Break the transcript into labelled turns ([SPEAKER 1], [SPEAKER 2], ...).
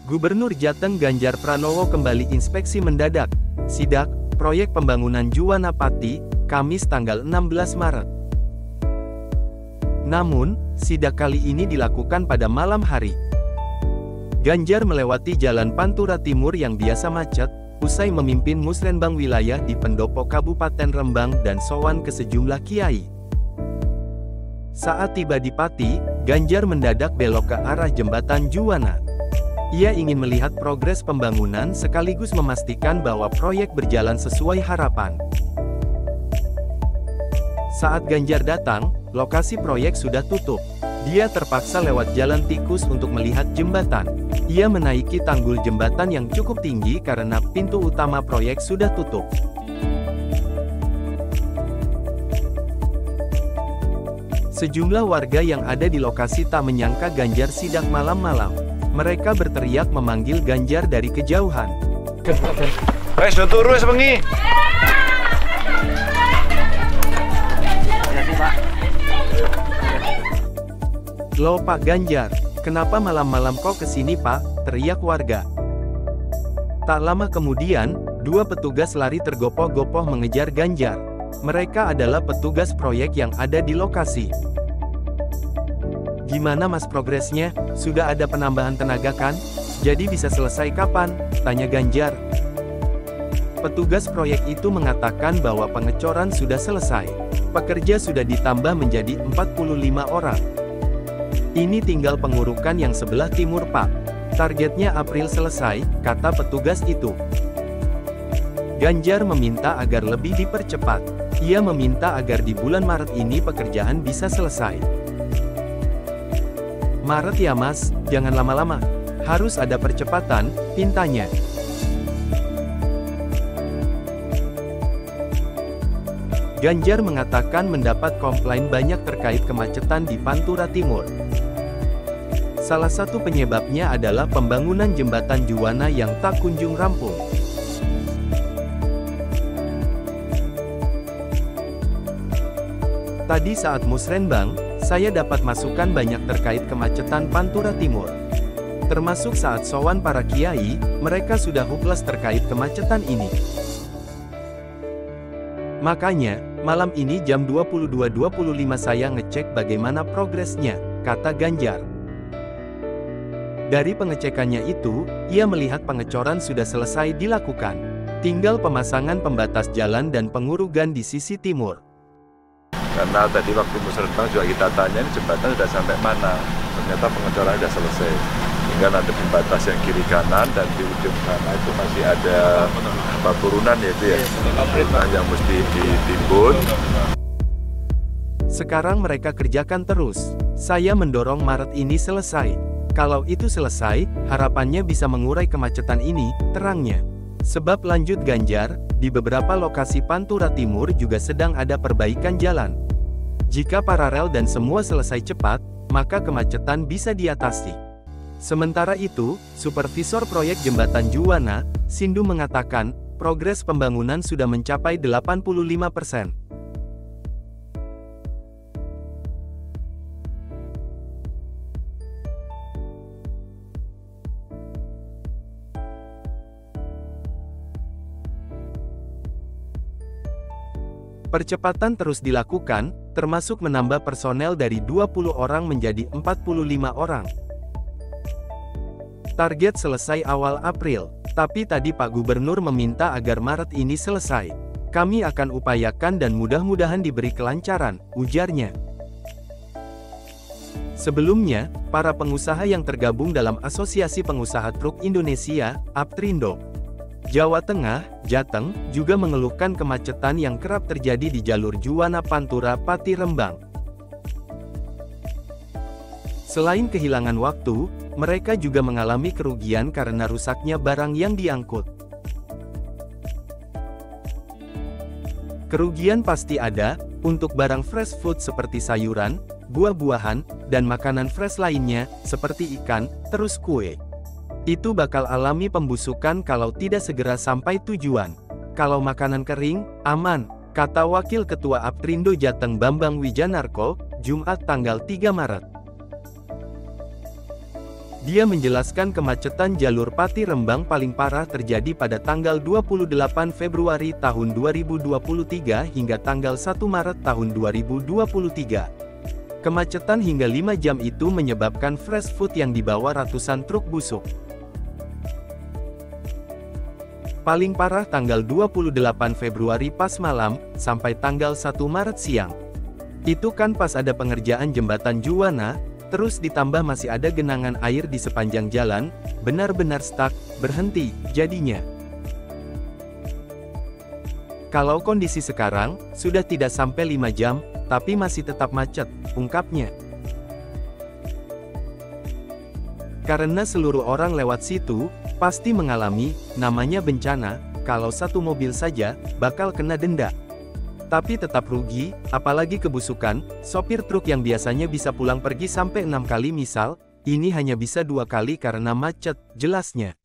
[SPEAKER 1] Gubernur Jateng Ganjar Pranowo kembali inspeksi mendadak, sidak, proyek pembangunan Juwana Pati, Kamis tanggal 16 Maret. Namun, sidak kali ini dilakukan pada malam hari. Ganjar melewati Jalan Pantura Timur yang biasa macet, usai memimpin musrenbang wilayah di Pendopo Kabupaten Rembang dan sowan ke sejumlah kiai. Saat tiba di Pati, Ganjar mendadak belok ke arah jembatan Juwana. Ia ingin melihat progres pembangunan sekaligus memastikan bahwa proyek berjalan sesuai harapan. Saat Ganjar datang, lokasi proyek sudah tutup. Dia terpaksa lewat jalan tikus untuk melihat jembatan. Ia menaiki tanggul jembatan yang cukup tinggi karena pintu utama proyek sudah tutup. Sejumlah warga yang ada di lokasi tak menyangka Ganjar sidak malam-malam. Mereka berteriak memanggil Ganjar dari kejauhan.
[SPEAKER 2] Wes do turu wes bengi.
[SPEAKER 1] Loh Pak Ganjar, kenapa malam-malam kok kesini Pak? Teriak warga. Tak lama kemudian, dua petugas lari tergopoh-gopoh mengejar Ganjar. Mereka adalah petugas proyek yang ada di lokasi. Gimana mas progresnya? Sudah ada penambahan tenaga kan? Jadi bisa selesai kapan? Tanya Ganjar. Petugas proyek itu mengatakan bahwa pengecoran sudah selesai. Pekerja sudah ditambah menjadi 45 orang. Ini tinggal pengurukan yang sebelah timur Pak. Targetnya April selesai, kata petugas itu. Ganjar meminta agar lebih dipercepat. Ia meminta agar di bulan Maret ini pekerjaan bisa selesai. Maret ya mas, jangan lama-lama. Harus ada percepatan, pintanya. Ganjar mengatakan mendapat komplain banyak terkait kemacetan di Pantura Timur. Salah satu penyebabnya adalah pembangunan jembatan Juwana yang tak kunjung rampung. Tadi saat musrenbang, saya dapat masukan banyak terkait kemacetan Pantura Timur. Termasuk saat sowan para kiai, mereka sudah hopeless terkait kemacetan ini. Makanya, malam ini jam 22.25 saya ngecek bagaimana progresnya, kata Ganjar. Dari pengecekannya itu, ia melihat pengecoran sudah selesai dilakukan. Tinggal pemasangan pembatas jalan dan pengurugan di sisi timur.
[SPEAKER 2] Karena tadi waktu musrenbang juga kita tanya ini jembatan sudah sampai mana. Ternyata pengecoran sudah selesai. Hingga nanti pembatas yang kiri kanan dan di ujung sana itu masih ada turunan yaitu ya. Turunan yang mesti ditimbun.
[SPEAKER 1] Sekarang mereka kerjakan terus. Saya mendorong Maret ini selesai. Kalau itu selesai, harapannya bisa mengurai kemacetan ini, terangnya. Sebab lanjut Ganjar, di beberapa lokasi Pantura Timur juga sedang ada perbaikan jalan. Jika paralel dan semua selesai cepat, maka kemacetan bisa diatasi. Sementara itu, Supervisor Proyek Jembatan Juwana, Sindu mengatakan, progres pembangunan sudah mencapai 85%. Percepatan terus dilakukan, termasuk menambah personel dari 20 orang menjadi 45 orang. Target selesai awal April, tapi tadi Pak Gubernur meminta agar Maret ini selesai. Kami akan upayakan dan mudah-mudahan diberi kelancaran, ujarnya. Sebelumnya, para pengusaha yang tergabung dalam Asosiasi Pengusaha Truk Indonesia, APTRINDO, Jawa Tengah, Jateng, juga mengeluhkan kemacetan yang kerap terjadi di jalur Juwana Pantura Pati Rembang. Selain kehilangan waktu, mereka juga mengalami kerugian karena rusaknya barang yang diangkut. Kerugian pasti ada, untuk barang fresh food seperti sayuran, buah-buahan, dan makanan fresh lainnya, seperti ikan, terus kue. Itu bakal alami pembusukan kalau tidak segera sampai tujuan. Kalau makanan kering, aman, kata Wakil Ketua APTRINDO Jateng Bambang Wijanarko, Jumat tanggal 3 Maret. Dia menjelaskan kemacetan jalur Pati Rembang paling parah terjadi pada tanggal 28 Februari tahun 2023 hingga tanggal 1 Maret tahun 2023. Kemacetan hingga 5 jam itu menyebabkan fresh food yang dibawa ratusan truk busuk. Paling parah tanggal 28 Februari pas malam, sampai tanggal 1 Maret siang. Itu kan pas ada pengerjaan jembatan Juwana, terus ditambah masih ada genangan air di sepanjang jalan, benar-benar stuck, berhenti, jadinya. Kalau kondisi sekarang, sudah tidak sampai 5 jam, tapi masih tetap macet, ungkapnya. Karena seluruh orang lewat situ, pasti mengalami, namanya bencana, kalau satu mobil saja, bakal kena denda. Tapi tetap rugi, apalagi kebusukan, sopir truk yang biasanya bisa pulang pergi sampai 6 kali misal, ini hanya bisa 2 kali karena macet, jelasnya.